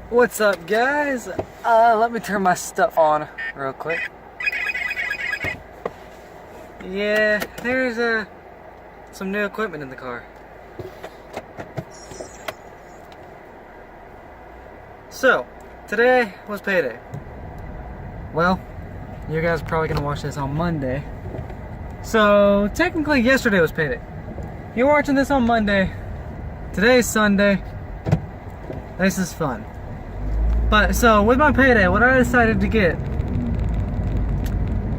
What's up, guys? Let me turn my stuff on real quick. Yeah, there's some new equipment in the car. So, today was payday. Well, you guys are probably gonna watch this on Monday. So, technically yesterday was payday. You're watching this on Monday. Today's Sunday. This is fun. But, so, with my payday, what I decided to get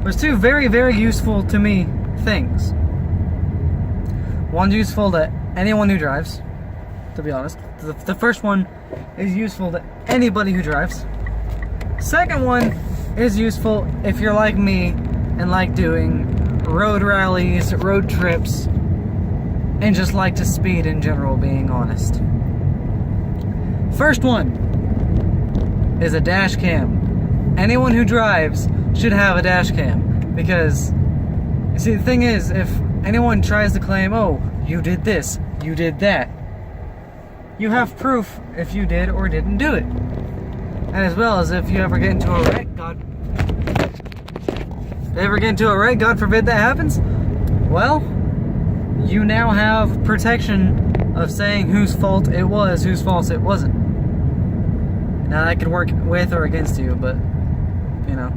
was two very, very useful to me things. One's useful to anyone who drives, to be honest. The first one is useful to anybody who drives. Second one is useful if you're like me and like doing road rallies, road trips, and just like to speed in general, being honest. First one is a dash cam. Anyone who drives should have a dash cam, because you see, the thing is, if anyone tries to claim, oh, you did this, you did that, you have proof if you did or didn't do it. And as well as if you ever get into a wreck, God forbid that happens, well, you now have protection of saying whose fault it was, whose fault it wasn't. Now that could work with or against you, but, you know.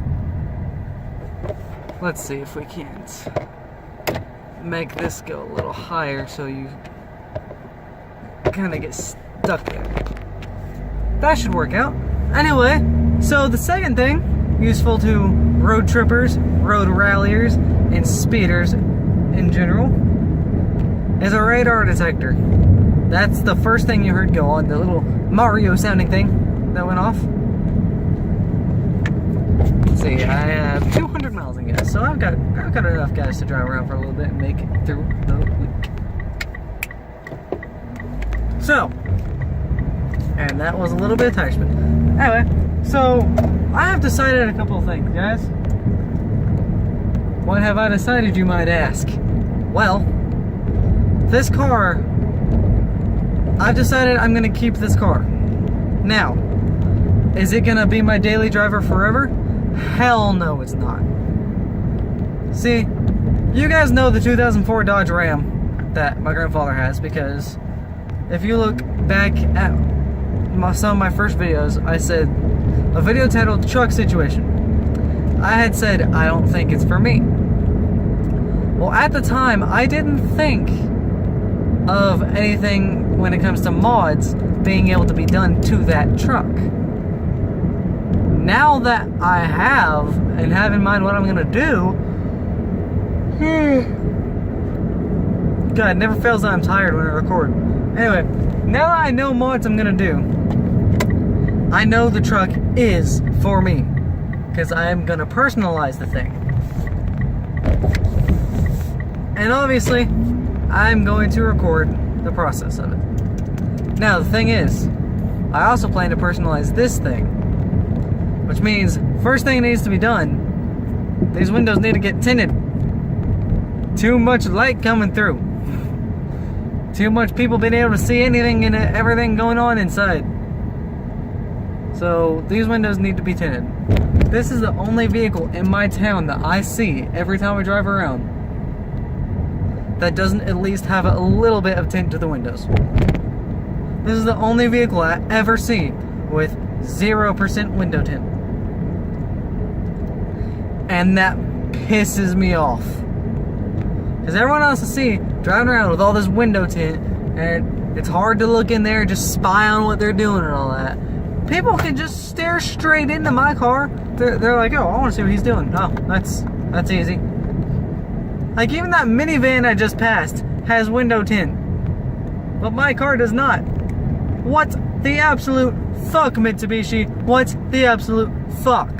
Let's see if we can't make this go a little higher so you kind of get stuck there. That should work out. Anyway, so the second thing, useful to road trippers, road ralliers, and speeders in general, is a radar detector. That's the first thing you heard go on, the little Mario sounding thing that went off. Let's see, I have 200 miles in gas, so I've got enough gas to drive around for a little bit and make it through the week. So, and that was a little bit of punishment. Anyway, so I have decided a couple of things, guys. What have I decided, you might ask? Well, this car, I've decided I'm gonna keep this car. Now, is it gonna be my daily driver forever? Hell no, it's not. See, you guys know the 2004 Dodge Ram that my grandfather has, because if you look back at some of my first videos, I said a video titled Truck Situation. I had said, I don't think it's for me. Well, at the time, I didn't think of anything when it comes to mods being able to be done to that truck. Now that I have, and have in mind what I'm gonna do, God, it never fails that I'm tired when I record. Anyway, now that I know mods I'm gonna do, I know the truck is for me, because I am gonna personalize the thing. And obviously, I'm going to record the process of it. Now, the thing is, I also plan to personalize this thing, which means, first thing that needs to be done, these windows need to get tinted. Too much light coming through. Too much people being able to see anything and everything going on inside. So, these windows need to be tinted. This is the only vehicle in my town that I see every time I drive around that doesn't at least have a little bit of tint to the windows. This is the only vehicle I ever see with 0% window tint. And that pisses me off. Because everyone else I see driving around with all this window tint, and it's hard to look in there and just spy on what they're doing and all that. People can just stare straight into my car. They're like, oh, I want to see what he's doing. Oh, that's easy. Like, even that minivan I just passed has window tint, but my car does not. What the absolute fuck, Mitsubishi? What the absolute fuck?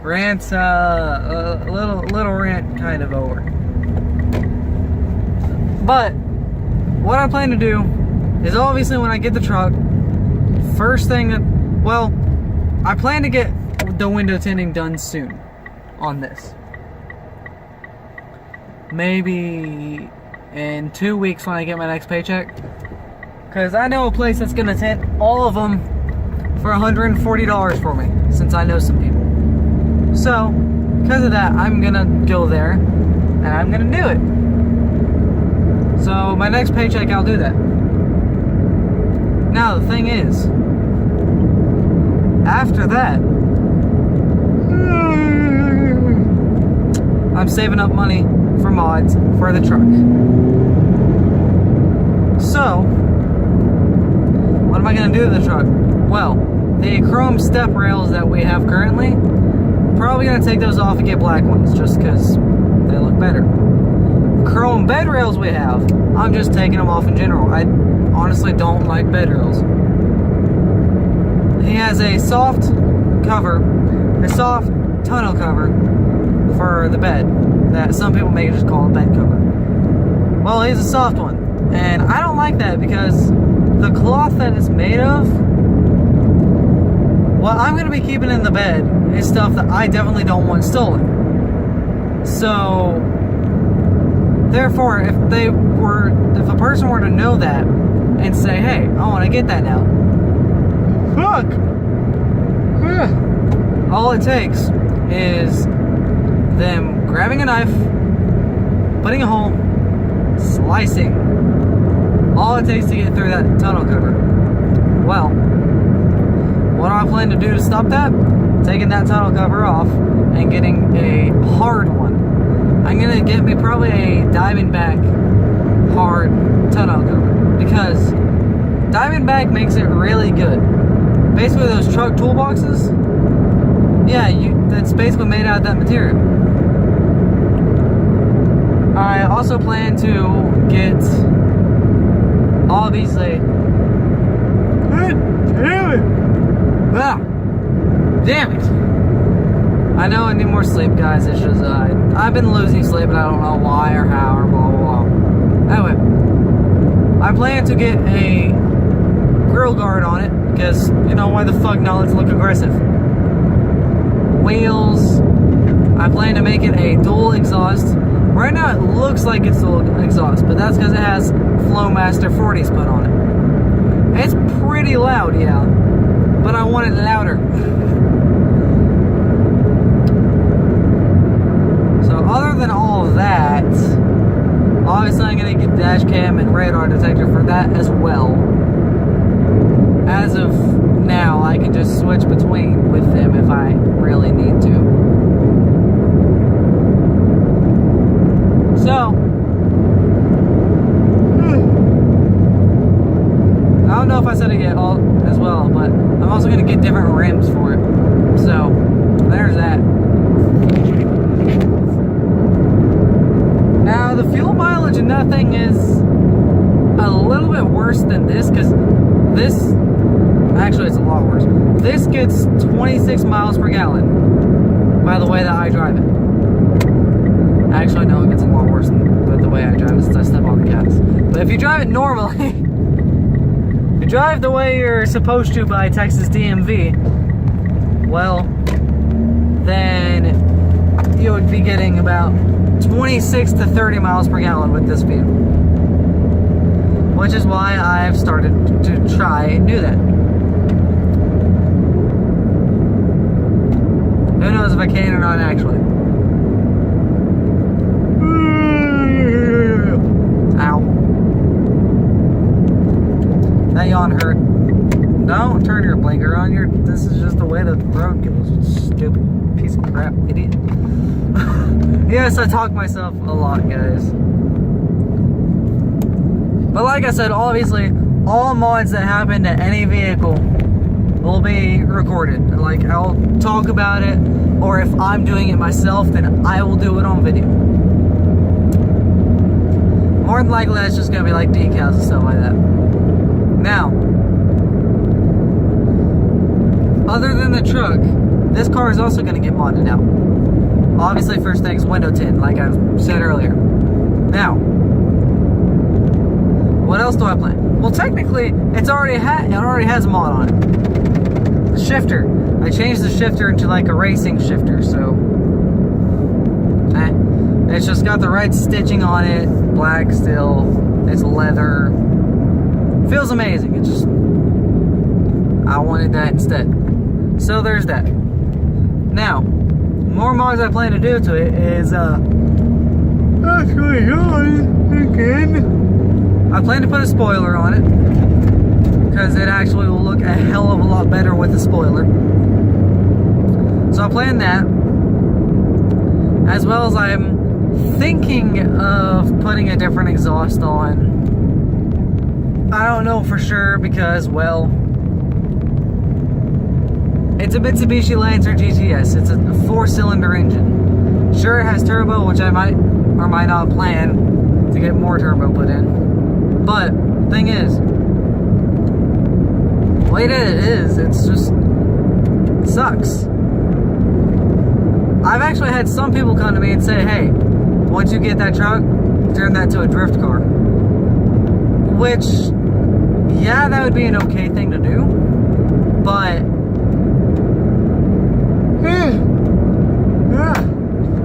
Rant's a little rant kind of over. But what I plan to do is, obviously, when I get the truck, first thing, well, I plan to get the window tinting done soon on this. Maybe in 2 weeks when I get my next paycheck, Because I know a place that's going to tent all of them for $140 for me, since I know some people. So, because of that, I'm going to go there, and I'm going to do it. So, my next paycheck, I'll do that. Now, the thing is, after that, I'm saving up money for mods for the truck. So, what am I going to do to the truck? Well, the chrome step rails that we have currently, probably going to take those off and get black ones just because they look better. Chrome bed rails we have, I'm just taking them off in general. I honestly don't like bed rails. He has a soft cover, a soft tonneau cover for the bed that some people may just call a bed cover. Well, he's a soft one, and I don't like that because the cloth that it's made of, what I'm going to be keeping in the bed is stuff that I definitely don't want stolen. So, therefore, if a person were to know that and say, hey, I want to get that now, fuck! All it takes is them grabbing a knife, putting a hole, slicing. All it takes to get through that tonneau cover. Well, what do I plan to do to stop that? Taking that tonneau cover off and getting a hard one. I'm gonna get me probably a Diamondback hard tonneau cover because Diamondback makes it really good. Basically, those truck toolboxes, yeah, that's basically made out of that material. I also plan to get, obviously, God damn it! Ah, damn it! I know I need more sleep, guys. It's just, I've been losing sleep and I don't know why or how or blah, blah, blah. Anyway, I plan to get a grill guard on it because, you know, why the fuck not? Let's look aggressive. Wheels. I plan to make it a dual exhaust. Right now it looks like it's dual exhaust, but that's because it has Flowmaster 40s put on it. It's pretty loud, yeah, but I want it louder. So other than all of that, obviously I'm going to get dash cam and radar detector for that as well. As of now, I can just switch between with them if I really need to. So, I don't know if I said it yet as well, but I'm also going to get different rims for it. So, there's that. Now, the fuel mileage in that thing is a little bit worse than this, because this, actually it's a lot worse. This gets 26 miles per gallon by the way that I drive it. Actually, no, it gets a lot worse than the way I drive it since I step on the gas. But if you drive it normally, if you drive the way you're supposed to by Texas DMV, well, then you would be getting about 26 to 30 miles per gallon with this vehicle. Which is why I've started to try and do that. Who knows if I can or not actually. Ow. That yawn hurt. Don't turn your blinker on. This is just the way the road goes. Stupid piece of crap, idiot. Yes, I talk myself a lot, guys. But like I said, obviously, all mods that happen to any vehicle will be recorded. Like, I'll talk about it, or if I'm doing it myself, then I will do it on video. More than likely, that's just gonna be like decals and stuff like that. Now, other than the truck, this car is also gonna get modded out. Obviously, first thing's window tint, like I said earlier. Now, what else do I plan? Well, technically, it already has a mod on it. The shifter. I changed the shifter into like a racing shifter, so it's just got the right stitching on it, black still, it's leather. Feels amazing. It's just, I wanted that instead. So there's that. Now, more mods I plan to do to it is, what's going on again? I plan to put a spoiler on it, because it actually will look a hell of a lot better with a spoiler. So I plan that, as well as I'm thinking of putting a different exhaust on. I don't know for sure because, well, it's a Mitsubishi Lancer GTS. It's a 4-cylinder engine. Sure, it has turbo, which I might or might not plan to get more turbo put in. But, thing is, the way that it is, it's just, it sucks. I've actually had some people come to me and say, hey, once you get that truck, turn that to a drift car. Which, yeah, that would be an okay thing to do. But,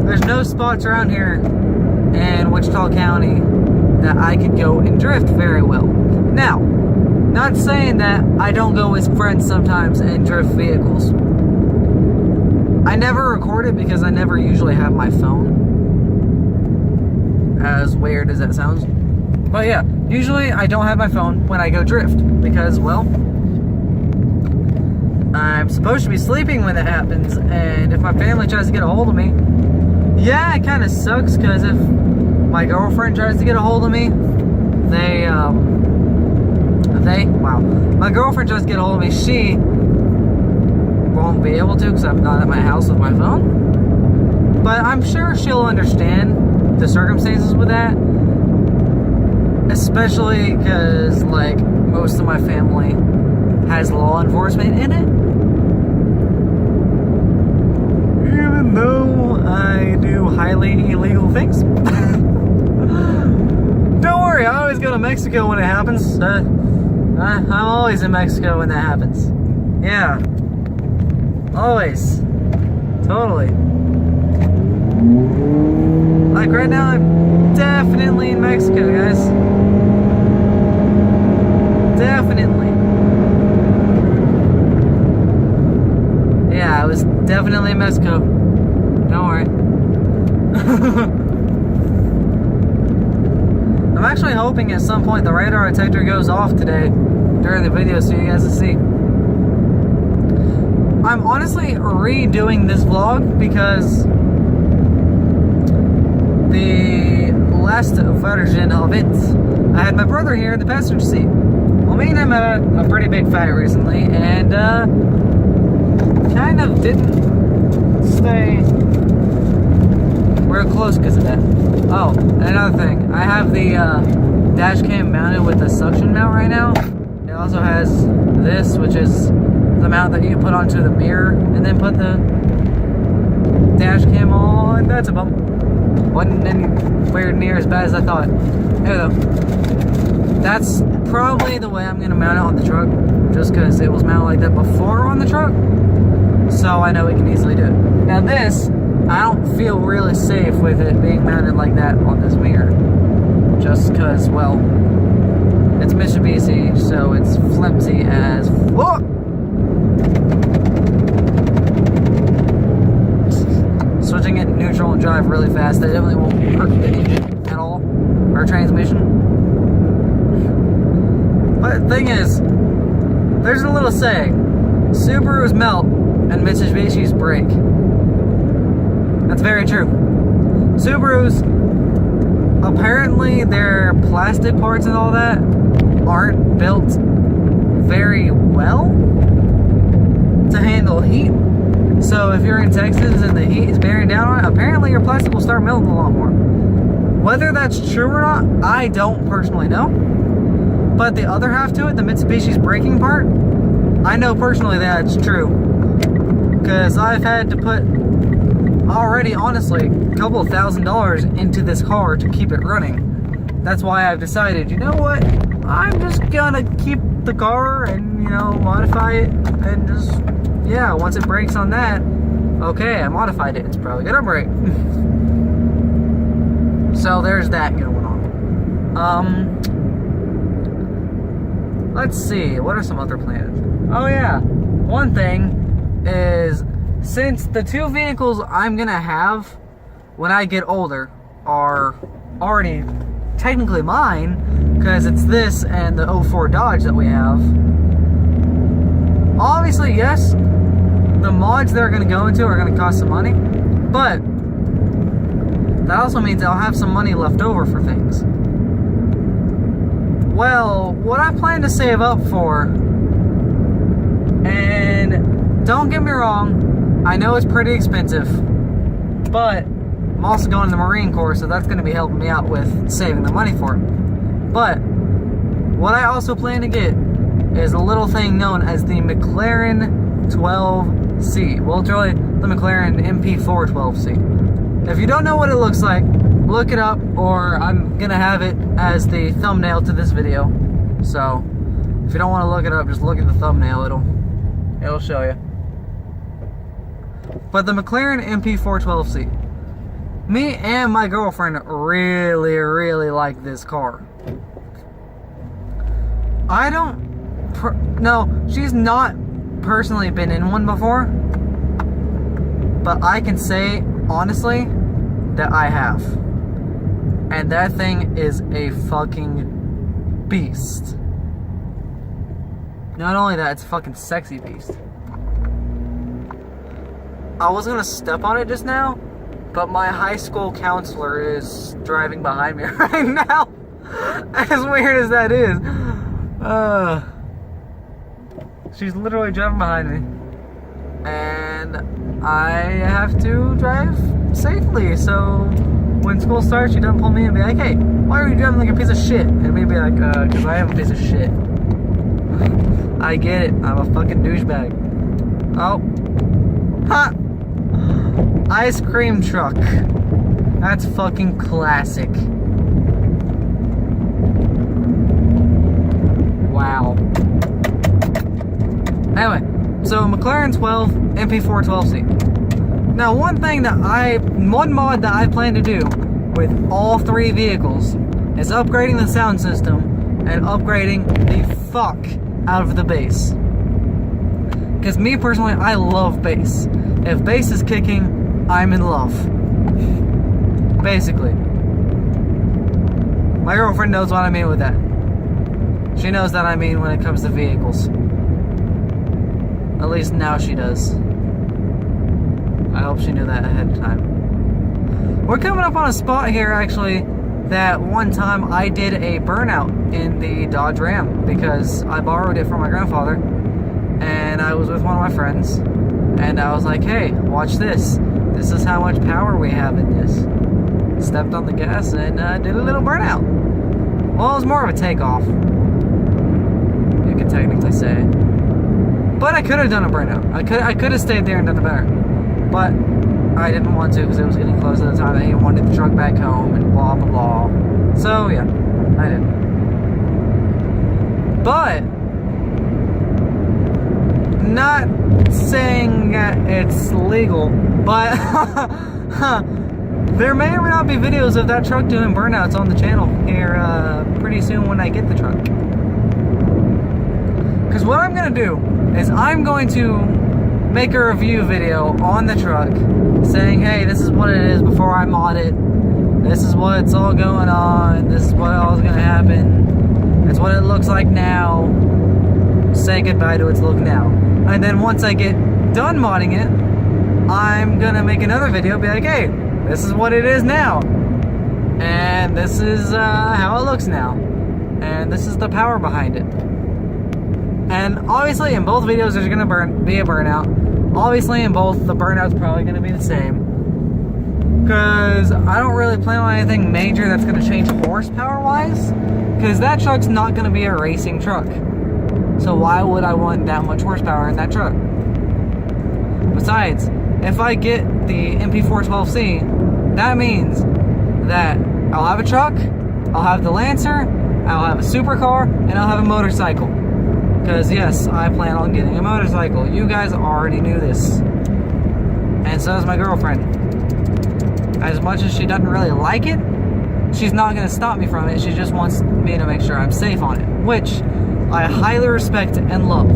there's no spots around here in Wichita County that I could go and drift very well. Now, not saying that I don't go with friends sometimes and drift vehicles. I never record it because I never usually have my phone. As weird as that sounds. But yeah, usually I don't have my phone when I go drift because, well, I'm supposed to be sleeping when that happens, and if my family tries to get a hold of me, yeah, it kind of sucks, because if my girlfriend tries to get a hold of me, my girlfriend tries to get a hold of me, she won't be able to, because I'm not at my house with my phone, but I'm sure she'll understand the circumstances with that, especially because, like, most of my family has law enforcement in it. Even though I do highly illegal things. Don't worry, I always go to Mexico when it happens. I'm always in Mexico when that happens. Yeah. Always. Totally. Like right now, I'm definitely in Mexico, guys. Definitely. Yeah, I was definitely in Mexico. Don't worry. I'm actually hoping at some point the radar detector goes off today during the video so you guys can see. I'm honestly redoing this vlog because the last version of it, I had my brother here in the passenger seat. Well, me and him had a pretty big fight recently, and kind of didn't stay real close because of that. Oh, another thing, I have the dash cam mounted with a suction mount right now. It also has this, which is the mount that you can put onto the mirror and then put the dash cam on. That's a bump. Wasn't anywhere near as bad as I thought. There though. That's probably the way I'm going to mount it on the truck, just because it was mounted like that before on the truck, so I know we can easily do it. Now this, I don't feel really safe with it being mounted like that on this mirror, just because, well, it's Mitsubishi, so it's flimsy as fuck. Switching it neutral and drive really fast, that definitely won't hurt the engine at all, or transmission. But the thing is, there's a little saying, Subarus melt and Mitsubishis break. That's very true. Subarus, apparently their plastic parts and all that aren't built very well to handle heat. So if you're in Texas and the heat is bearing down on it, apparently your plastic will start melting a lot more. Whether that's true or not, I don't personally know. But the other half to it, the Mitsubishi's braking part, I know personally that's true. Because I've had to put already, honestly, a couple of $1,000s into this car to keep it running. That's why I've decided, you know what? I'm just gonna keep the car and, you know, modify it and just, yeah, once it brakes on that, okay, I modified it. It's probably gonna brake. So there's that going on. let's see, what are some other plans? Oh yeah, one thing is, since the two vehicles I'm gonna have when I get older are already technically mine, because it's this and the 04 Dodge that we have, obviously, yes, the mods they're gonna go into are gonna cost some money, but that also means I'll have some money left over for things. Well, what I plan to save up for, and don't get me wrong, I know it's pretty expensive, but I'm also going to the Marine Corps, so that's going to be helping me out with saving the money for it. But what I also plan to get is a little thing known as the McLaren 12C. Well, it's really the McLaren MP4 12C. If you don't know what it looks like, look it up, or I'm gonna have it as the thumbnail to this video. So if you don't want to look it up, just look at the thumbnail, it'll show you. But the McLaren MP4 12C, me and my girlfriend really like this car. No, she's not personally been in one before, but I can say honestly that I have. And that thing is a fucking beast. Not only that, it's a fucking sexy beast. I was gonna step on it just now, but my high school counselor is driving behind me right now. As weird as that is. She's literally driving behind me. And I have to drive safely, so when school starts, she doesn't pull me and be like, hey, why are you driving like a piece of shit? And me be like, because I am a piece of shit. I get it, I'm a fucking douchebag. Oh. Ha! Ice cream truck. That's fucking classic. Wow. Anyway, so McLaren 12, MP4 12C. Now, one mod that I plan to do with all three vehicles is upgrading the sound system and upgrading the fuck out of the bass. Because me personally, I love bass. If bass is kicking, I'm in love. Basically. My girlfriend knows what I mean with that. She knows that I mean when it comes to vehicles. At least now she does. I hope she knew that ahead of time. We're coming up on a spot here, actually, that one time I did a burnout in the Dodge Ram because I borrowed it from my grandfather, and I was with one of my friends, and I was like, hey, watch this. This is how much power we have in this. Stepped on the gas and did a little burnout. Well, it was more of a takeoff, you could technically say. But I could have done a burnout. I could have stayed there and done it better. But I didn't want to because it was getting close to the time that he wanted the truck back home and blah, blah, blah. So, yeah, I did. But, not saying that it's legal, but there may or may not be videos of that truck doing burnouts on the channel here pretty soon when I get the truck. Because what I'm going to do is I'm going to make a review video on the truck saying, hey, this is what it is before I mod it. This is what's all going on. This is what all is going to happen. It's what it looks like now. Say goodbye to its look now. And then once I get done modding it, I'm going to make another video, be like, hey, this is what it is now. And this is how it looks now. And this is the power behind it. And obviously in both videos there's going to be a burnout. Obviously in both the burnout's probably going to be the same. Because I don't really plan on anything major that's going to change horsepower wise. Because that truck's not going to be a racing truck. So why would I want that much horsepower in that truck? Besides, if I get the MP4 12C, that means that I'll have a truck, I'll have the Lancer, I'll have a supercar, and I'll have a motorcycle. Because yes, I plan on getting a motorcycle. You guys already knew this. And so does my girlfriend. As much as she doesn't really like it, she's not going to stop me from it. She just wants me to make sure I'm safe on it. Which I highly respect and love.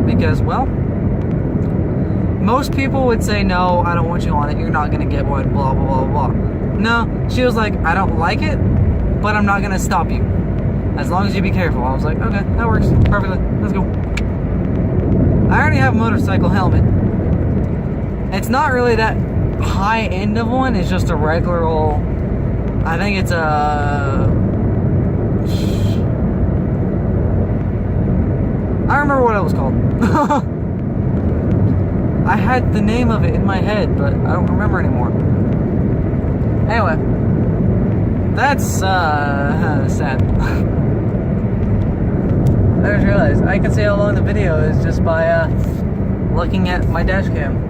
Because, well, most people would say, no, I don't want you on it, you're not gonna get one, blah, blah, blah, blah. No, she was like, I don't like it, but I'm not gonna stop you. As long as you be careful. I was like, okay, that works perfectly, let's go. I already have a motorcycle helmet. It's not really that high end of one, it's just a regular old, I think it's a, I remember what it was called. I had the name of it in my head, but I don't remember anymore. Anyway, that's sad. I just realized I can see how long the video is just by looking at my dash cam.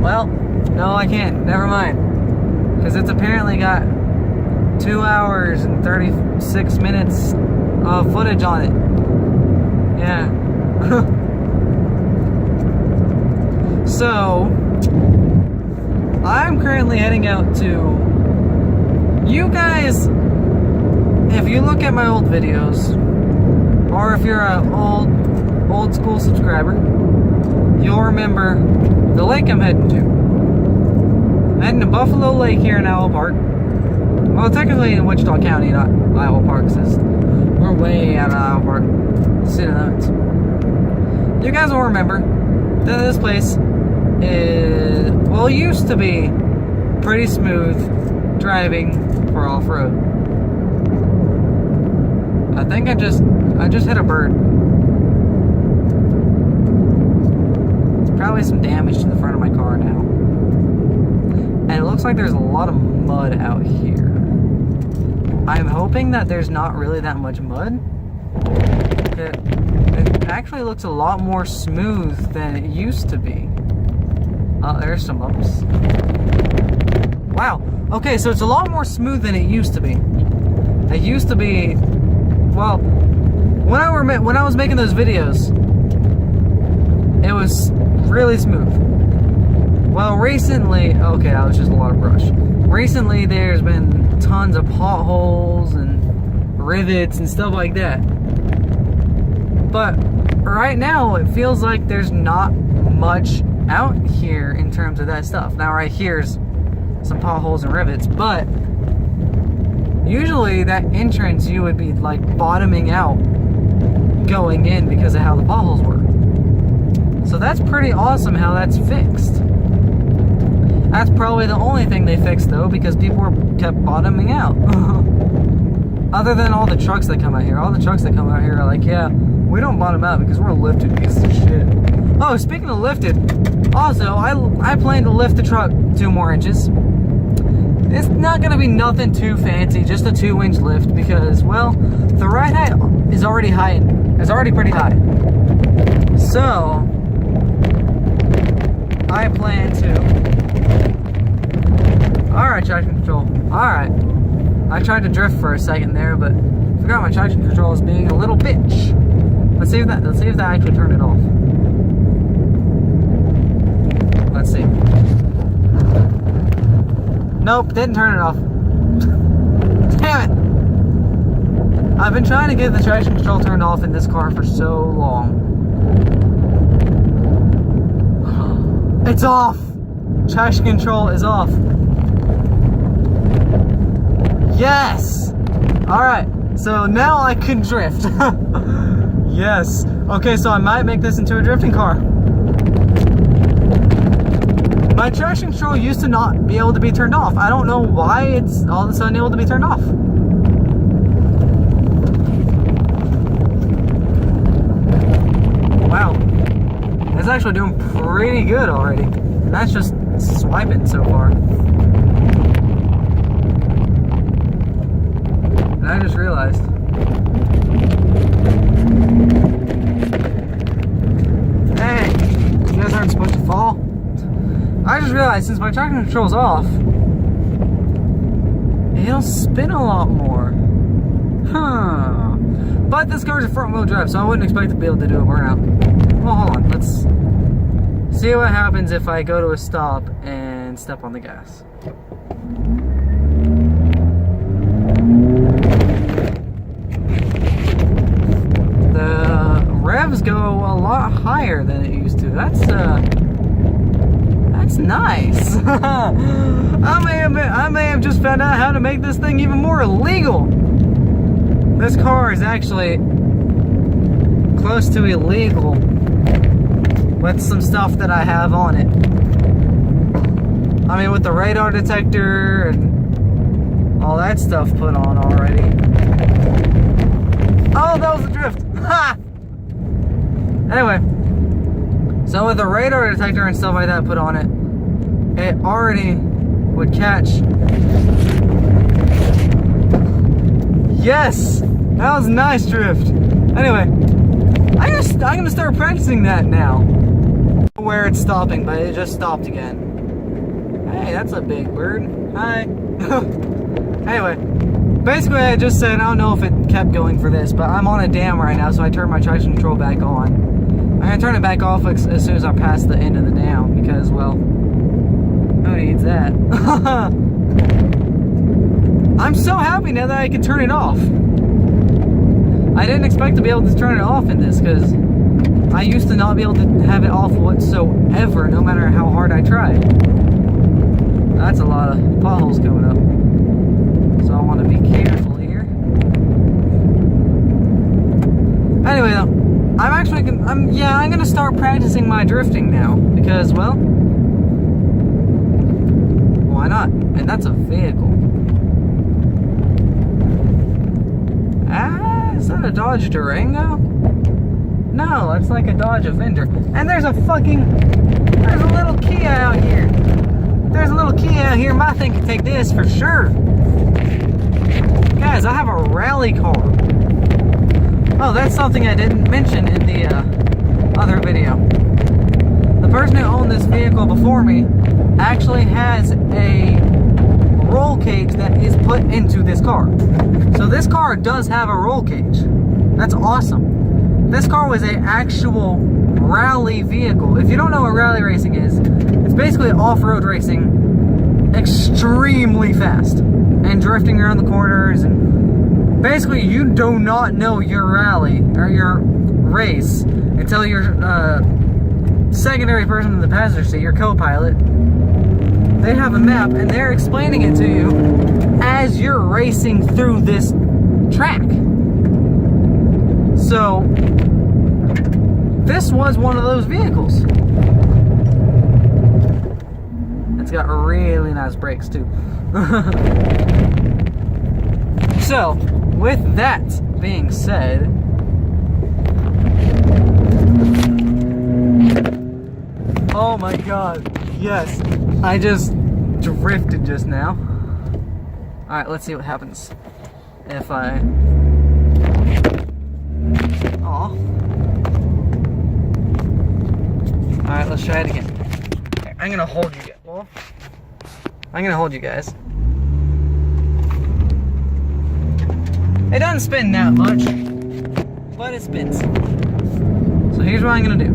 Well, no, I can't. Never mind. Because it's apparently got 2 hours and 36 minutes of footage on it. Yeah. So, I'm currently heading out to, you guys, if you look at my old videos, or if you're an old school subscriber, you'll remember the lake I'm heading to. I'm heading to Buffalo Lake here in Owl Park. Well, technically in Wichita County, not Iowa Park, since we're way out of Iowa Park, city limits. You guys will remember that this place is, well, it used to be pretty smooth driving for off-road. I think I just hit a bird. It's probably some damage to the front of my car now. And it looks like there's a lot of mud out here. I'm hoping that there's not really that much mud. It actually looks a lot more smooth than it used to be. Oh, there's some bumps. Wow. Okay, so it's a lot more smooth than it used to be. It used to be, well, when I was making those videos, it was really smooth. Well, recently, okay, that was just a lot of brush. Recently, there's been tons of potholes and rivets and stuff like that. But right now, it feels like there's not much out here in terms of that stuff. Now, right here's some potholes and rivets, but usually that entrance you would be like bottoming out going in because of how the potholes were. So that's pretty awesome how that's fixed. That's probably the only thing they fixed though, because people were kept bottoming out. Other than all the trucks that come out here. All the trucks that come out here are like, yeah, we don't bottom out because we're a lifted piece of shit. Oh, speaking of lifted, also, I plan to lift the truck 2 more inches. It's not gonna be nothing too fancy, just a 2-inch lift because, well, the ride height is already high. It's already pretty high. So, I plan to. Alright, traction control. Alright. I tried to drift for a second there, but forgot my traction control is being a little bitch. Let's see if that actually turned it off. Let's see. Nope, didn't turn it off. Damn it! I've been trying to get the traction control turned off in this car for so long. It's off! Traction control is off. Yes! Alright, so now I can drift. Yes. Okay, so I might make this into a drifting car. My traction control used to not be able to be turned off. I don't know why it's all of a sudden able to be turned off. Wow. It's actually doing pretty good already. That's just swiping so far. And I just realized. Hey, you guys aren't supposed to fall. I just realized since my traction control's off, it'll spin a lot more. Huh. But this car's a front wheel drive, so I wouldn't expect to be able to do a burnout. Well, hold on, let's see what happens if I go to a stop and step on the gas. nice. I may have just found out how to make this thing even more illegal. This car is actually close to illegal with some stuff that I have on it. I mean, with the radar detector and all that stuff put on already. Oh, that was a drift. Ha! Anyway, so with the radar detector and stuff like that put on it, it already would catch. Yes! That was a nice drift. Anyway, I'm gonna start practicing that now. Where it's stopping, but it just stopped again. Hey, that's a big bird. Hi. Anyway, basically I just said, I don't know if it kept going for this, but I'm on a dam right now, so I turned my traction control back on. I'm gonna turn it back off as soon as I pass the end of the dam, because, well, who needs that? I'm so happy now that I can turn it off. I didn't expect to be able to turn it off in this, because I used to not be able to have it off whatsoever, no matter how hard I tried. That's a lot of potholes coming up. So I want to be careful here. Anyway, though, I'm gonna start practicing my drifting now, because, well, why not? And that's a vehicle. Is that a Dodge Durango? No, it's like a Dodge Avenger. And there's a little Kia out here. There's a little Kia out here. My thing can take this for sure. Guys, I have a rally car. Oh, that's something I didn't mention in the other video. The person who owned this vehicle before me actually has a roll cage that is put into this car. So this car does have a roll cage. That's awesome. This car was an actual rally vehicle. If you don't know what rally racing is, it's basically off-road racing extremely fast and drifting around the corners, and basically you do not know your rally or your race until your secondary person in the passenger seat, your co-pilot, they have a map and they're explaining it to you as you're racing through this track. So this was one of those vehicles. It's got really nice brakes too. So with that being said, oh my god, yes, I just drifted just now. Alright, let's see what happens if I... Aw. Alright, let's try it again. I'm gonna hold you guys. Well, I'm gonna hold you guys. It doesn't spin that much, but it spins. So here's what I'm gonna do.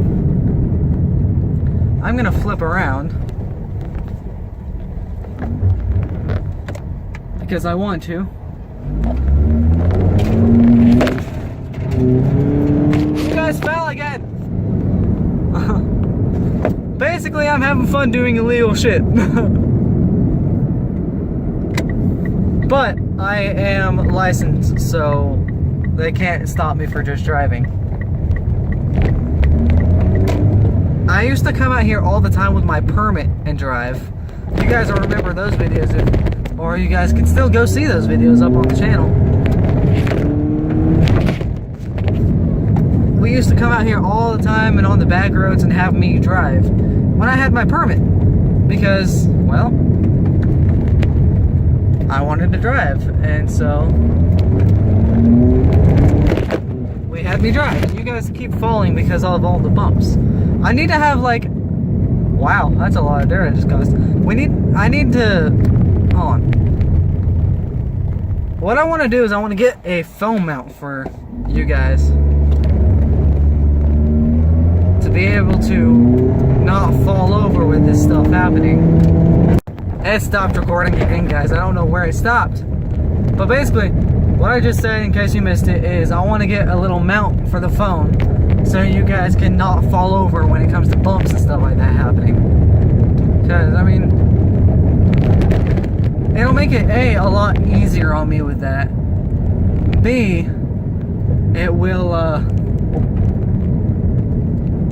I'm gonna flip around because I want to. You guys fell again. Basically, I'm having fun doing illegal shit. But I am licensed, so they can't stop me for just driving. I used to come out here all the time with my permit and drive. You guys will remember those videos, or you guys can still go see those videos up on the channel. We used to come out here all the time and on the back roads and have me drive when I had my permit, because, well, I wanted to drive, and so we had me drive. And you guys keep falling because of all the bumps. I need to have, like, wow, that's a lot of dirt I just caused. I need to, hold on. What I want to do is I want to get a foam mount for you guys to be able to not fall over with this stuff happening. It stopped recording again, guys. I don't know where it stopped. But basically, what I just said, in case you missed it, is I want to get a little mount for the phone so you guys can not fall over when it comes to bumps and stuff like that happening. Because, I mean, it'll make it A lot easier on me with that. B, it will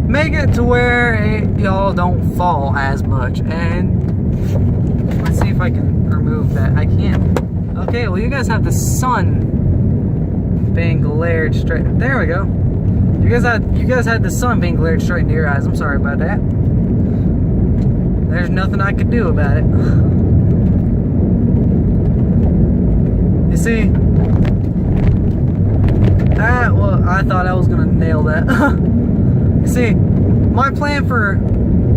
make it to where y'all don't fall as much. And let's see if I can remove that. I can't. Okay, well, you guys have the sun being glared straight. There we go. You guys had the sun being glared straight into your eyes. I'm sorry about that. There's nothing I could do about it. You see, well, I thought I was gonna nail that. You see, my plan for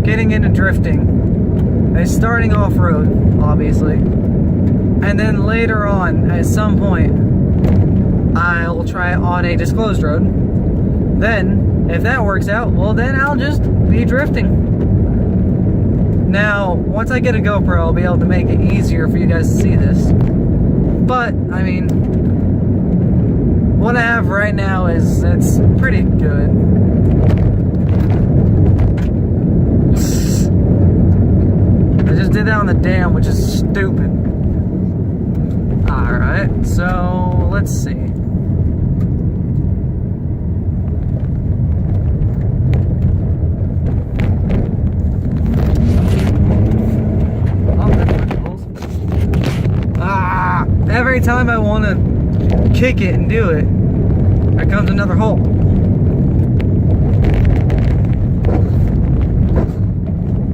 getting into drifting is starting off-road, obviously, and then later on, at some point, I'll try it on a disclosed road. Then, if that works out, well, then I'll just be drifting. Now, once I get a GoPro, I'll be able to make it easier for you guys to see this. But, I mean, what I have right now it's pretty good. I just did that on the dam, which is stupid. Alright, so let's see. Every time I want to kick it and do it, there comes another hole.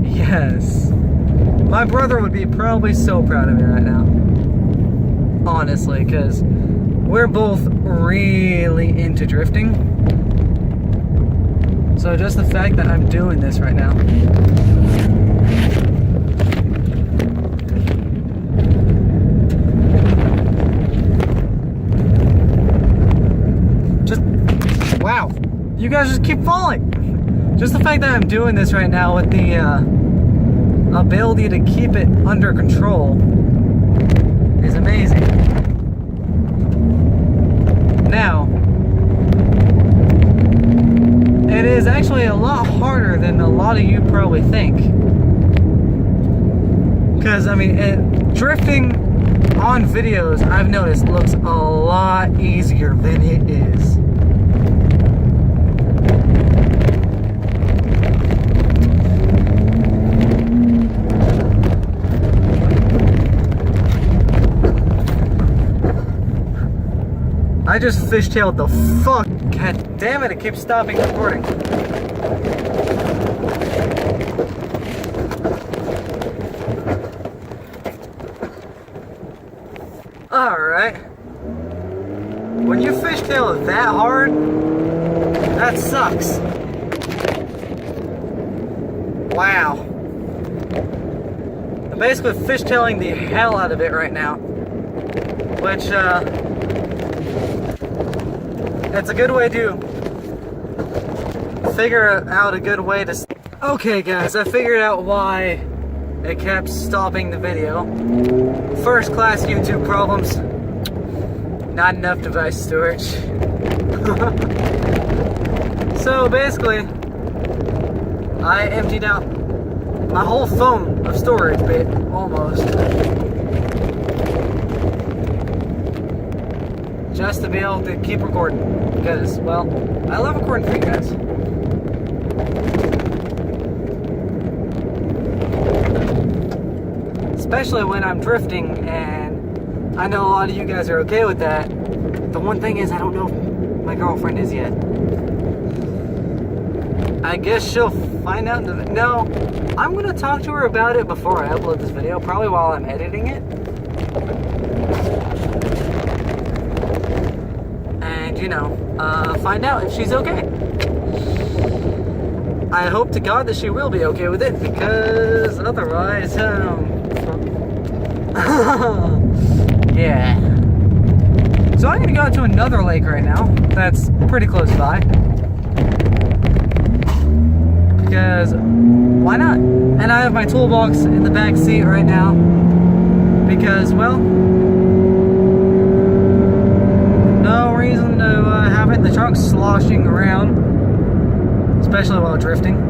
Yes. My brother would be probably so proud of me right now. Honestly, because we're both really into drifting. So just the fact that I'm doing this right now. Wow, you guys just keep falling. Just the fact that I'm doing this right now with the ability to keep it under control is amazing. Now, it is actually a lot harder than a lot of you probably think. Because, I mean, drifting on videos, I've noticed, looks a lot easier than it is. I just fishtailed the fuck. God damn it, it keeps stopping recording. Alright. When you fishtail that hard, that sucks. Wow. I'm basically fishtailing the hell out of it right now. Which, it's a good way to figure out a good way to... Okay guys, I figured out why it kept stopping the video. First class YouTube problems. Not enough device storage. So basically, I emptied out my whole phone of storage bit, almost. Just to be able to keep recording. Because, well, I love recording for you guys. Especially when I'm drifting, and I know a lot of you guys are okay with that. The one thing is, I don't know if my girlfriend is yet. I guess she'll find out. No, I'm going to talk to her about it before I upload this video, probably while I'm editing it. And, you know, find out if she's okay. I hope to God that she will be okay with it, because otherwise, yeah. So I'm gonna go to another lake right now that's pretty close by. Because why not? And I have my toolbox in the back seat right now. Because, well, no reason to have it in the trunk sloshing around. Especially while drifting.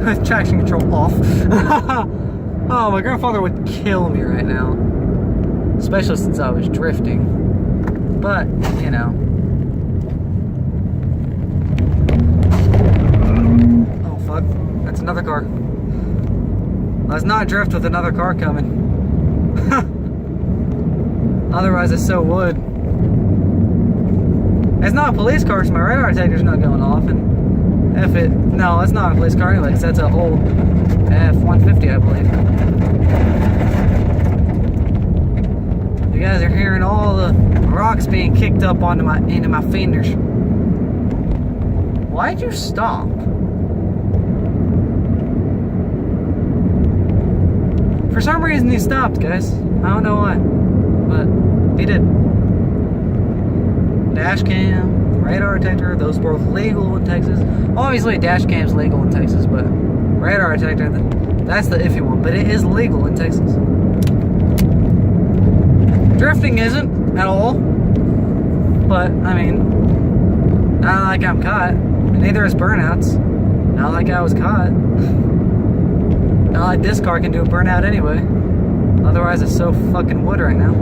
with traction control off. Oh, my grandfather would kill me right now. Especially since I was drifting. But, you know. Oh, fuck. That's another car. Let's not drift with another car coming. Otherwise, it so would. It's not a police car, so my radar detector's not going off. And if it... No, it's not a police car anyway, because that's an old F-150, I believe. You guys are hearing all the rocks being kicked up into my fenders. Why'd you stop? For some reason he stopped, guys. I don't know why, but he did. Dash cam, radar detector, those both legal in Texas. Obviously dash cam's legal in Texas, but radar detector, that's the iffy one, but it is legal in Texas. Drifting isn't at all, but I mean, not like I'm caught, and neither is burnouts. Not like I was caught. Not like this car can do a burnout anyway. Otherwise it's so fucking wood right now.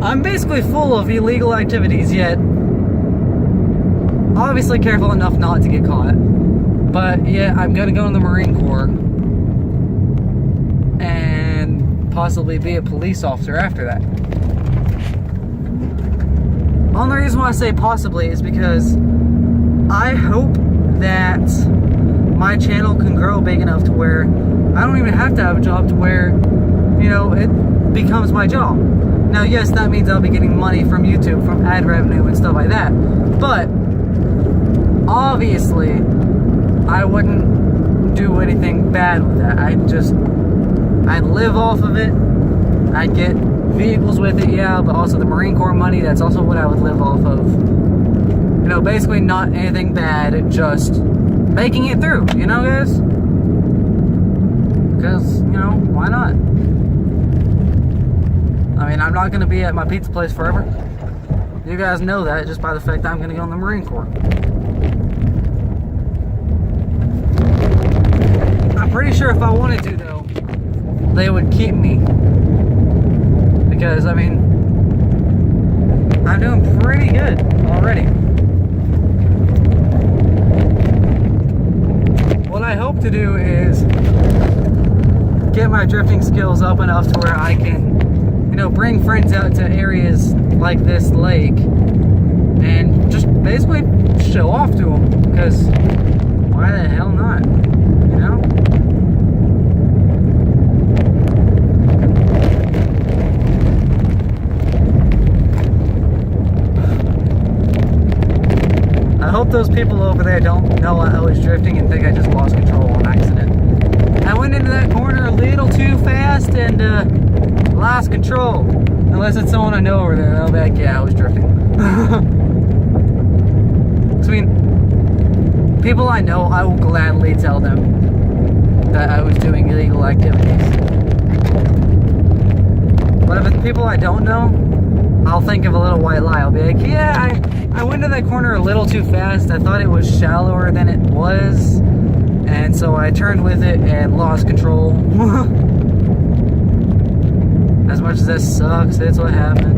I'm basically full of illegal activities, yet obviously careful enough not to get caught. But yeah, I'm gonna go in the Marine Corps and possibly be a police officer after that. Only reason why I say possibly is because I hope that my channel can grow big enough to where I don't even have to have a job, to where, you know, it becomes my job. Now, yes, that means I'll be getting money from YouTube, from ad revenue and stuff like that. But obviously, I wouldn't do anything bad with that. I'd live off of it. I'd get vehicles with it, yeah, but also the Marine Corps money, that's also what I would live off of. You know, basically not anything bad, just making it through, you know, guys? Because, you know, why not? I mean, I'm not going to be at my pizza place forever. You guys know that just by the fact that I'm going to go in the Marine Corps. I'm pretty sure if I wanted to, though, they would keep me. Because, I mean, I'm doing pretty good already. What I hope to do is get my drifting skills up enough to where I can, you know, bring friends out to areas like this lake and just basically show off to them, because why the hell not, you know? I hope those people over there don't know I was drifting and think I just lost control on accident. I went into that corner a little too fast and lost control. Unless it's someone I know over there, they'll be like, yeah, I was drifting. I mean, people I know, I will gladly tell them that I was doing illegal activities. But if it's people I don't know, I'll think of a little white lie. I'll be like, yeah, I went to that corner a little too fast. I thought it was shallower than it was, and so I turned with it and lost control. As much as that sucks, that's what happened.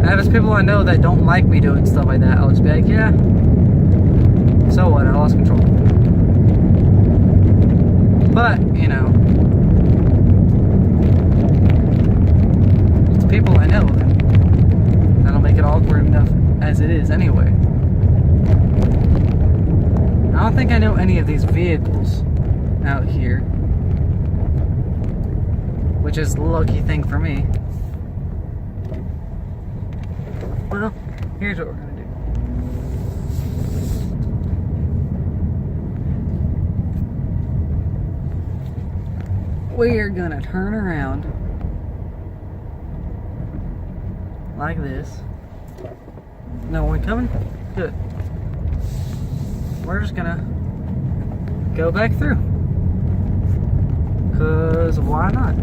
And if it's people I know that don't like me doing stuff like that, I'll just be like, yeah, so what, I lost control. But, you know, it's people I know, then that'll make it awkward enough as it is anyway. I don't think I know any of these vehicles out here, which is a lucky thing for me. Well, here's what we're gonna do. We're gonna turn around like this. No one coming? Good. We're just gonna go back through. 'Cause why not?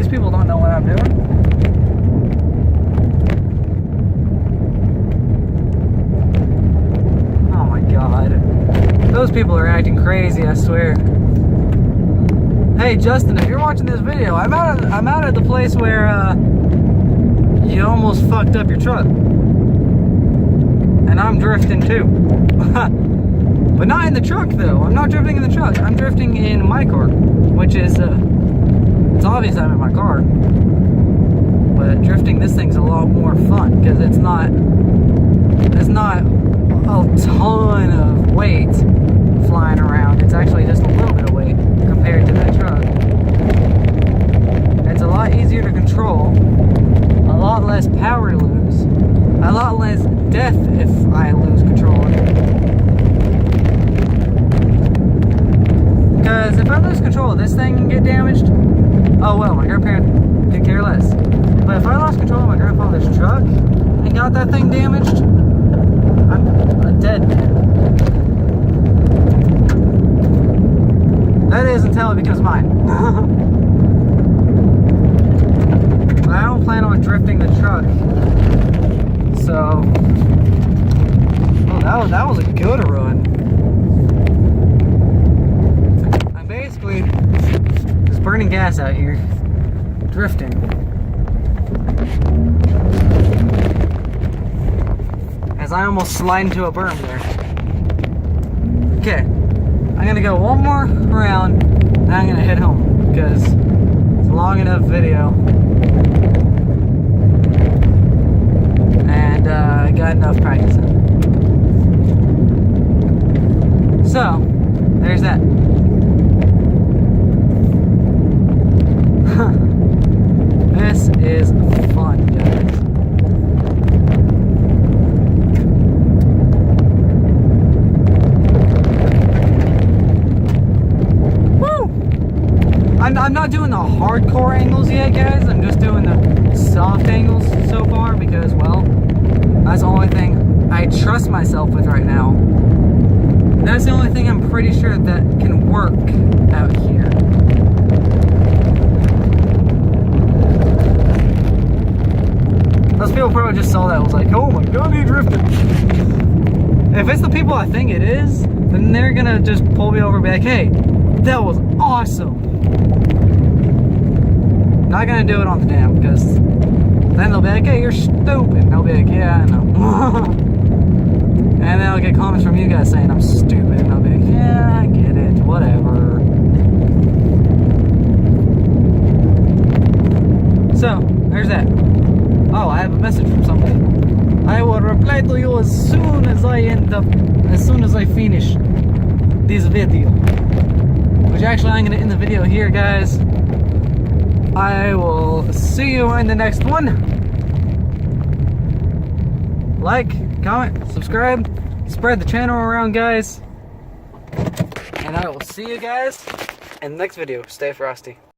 These people don't know what I'm doing. Oh my god. Those people are acting crazy, I swear. Hey Justin, if you're watching this video, I'm out at the place where you almost fucked up your truck. And I'm drifting too. But not in the truck though. I'm not drifting in the truck. I'm drifting in my car, which is it's obvious I'm in my car. But drifting this thing's a lot more fun because it's not a ton of weight flying around. It's actually just a little bit of weight compared to that truck. It's a lot easier to control, a lot less power to lose, a lot less death if I lose control of it. Because if I lose control of this thing and get damaged, oh well, my grandparent could care less. But if I lost control of my grandfather's truck and got that thing damaged, I'm a dead man. That is until it becomes mine. But I don't plan on drifting the truck. So, oh, that was a good run. I'm basically just burning gas out here, drifting. As I almost slide into a berm there. Okay, I'm gonna go one more round, and I'm gonna head home because it's a long enough video, and I got enough practicing. So, there's that. This is fun, guys. I'm not doing the hardcore angles yet, guys. I'm just doing the soft angles so far because, well, that's the only thing I trust myself with right now. That's the only thing I'm pretty sure that can work out here. Those people probably just saw that and was like, oh my god, he drifted. If it's the people I think it is, then they're gonna just pull me over and be like, hey, that was awesome. Not gonna do it on the dam because then they'll be like, hey, you're stupid. And they'll be like, yeah, I know. And then I'll get comments from you guys saying I'm stupid. And I'll be like, yeah, I get it, whatever. So, there's that. Oh, I have a message from somebody. I will reply to you as soon as I finish this video. Which actually I'm gonna end the video here, guys. I will see you in the next one. Like, comment, subscribe, spread the channel around, guys. And I will see you guys in the next video. Stay frosty.